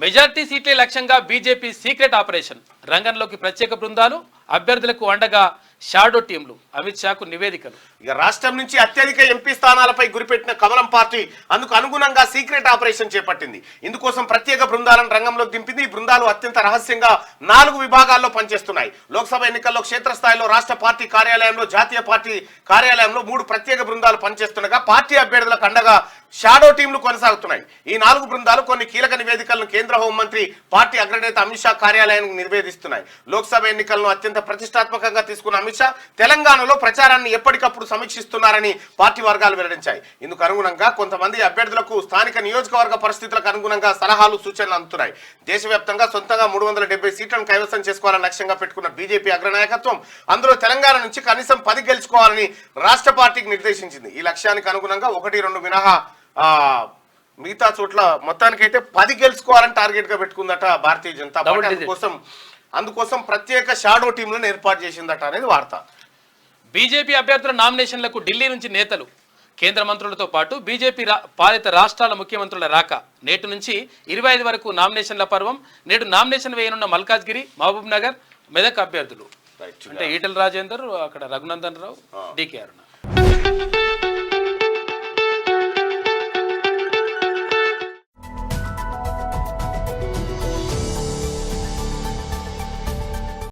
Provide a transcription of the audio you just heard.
Majority సీట్లే లక్ష్యంగా BJP secret operation. రంగంలోకి ప్రత్యేక బృందాలు, అభ్యర్థులకు అండగా షాడో టీంలు, అమిత్ షాకు నివేదికలు. ఇక రాష్ట్రం నుంచి అత్యధిక ఎంపీ స్థానాలపై గురిపెట్టిన కమలం పార్టీ అందుకు అనుగుణంగా సీక్రెట్ ఆపరేషన్ చేపట్టింది. ఇందుకోసం ప్రత్యేక బృందాలను రంగంలోకి దింపింది. ఈ బృందాలు అత్యంత రహస్యంగా 4 విభాగాల్లో పనిచేస్తున్నాయి. లోక్సభ ఎన్నికల్లో క్షేత్రస్థాయిలో రాష్ట్ర పార్టీ కార్యాలయంలో, జాతీయ పార్టీ కార్యాలయంలో 3 ప్రత్యేక బృందాలు పనిచేస్తుండగా పార్టీ అభ్యర్థులకు అండగా షాడో టీంలు కొనసాగుతున్నాయి. ఈ 4 బృందాలు కొన్ని కీలక నివేదికలను కేంద్ర హోంమంత్రి, పార్టీ అగ్రనేత అమిత్ షా కార్యాలయానికి నివేదిస్తున్నాయి. లోక్సభ ఎన్నికలను అత్యంత ప్రతిష్టాత్మకంగా తీసుకున్న అమిత్ షా తెలంగాణలో ప్రచారాన్ని ఎప్పటికప్పుడు సమీక్షిస్తున్నారని పార్టీ వర్గాలు వెల్లడించాయి. ఇందుకు అనుగుణంగా కొంతమంది అభ్యర్థులకు స్థానిక నియోజకవర్గ పరిస్థితులకు అనుగుణంగా సలహాలు, సూచనలు అందుతున్నాయి. దేశవ్యాప్తంగా సొంతంగా 370 సీట్లను కైవసం చేసుకోవాలని లక్ష్యంగా పెట్టుకున్న బీజేపీ అగ్రనాయకత్వం అందులో తెలంగాణ నుంచి కనీసం 10 గెలుచుకోవాలని రాష్ట్ర పార్టీకి నిర్దేశించింది. ఈ లక్ష్యానికి అనుగుణంగా 1-2 మినహా మిగతా చోట్ల మొత్తానికైతే 10 గెలుచుకోవాలని టార్గెట్ గా పెట్టుకుందట భారతీయ జనతా పార్టీ. అందుకోసం ప్రత్యేక షాడో టీంలను ఏర్పాటు చేసిందట అనేది వార్త. బీజేపీ అభ్యర్థుల నామినేషన్లకు ఢిల్లీ నుంచి నేతలు, కేంద్ర మంత్రులతో పాటు బీజేపీ పాలిత రాష్ట్రాల ముఖ్యమంత్రుల రాక. నేటి నుంచి 25 వరకు నామినేషన్ల పర్వం. నేడు నామినేషన్ వేయనున్న మల్కాజ్గిరి, మహబూబ్ నగర్, మెదక్ అభ్యర్థులు అంటే ఈటల రాజేందర్, అక్కడ రఘునందన్ రావు, డికే అరుణ.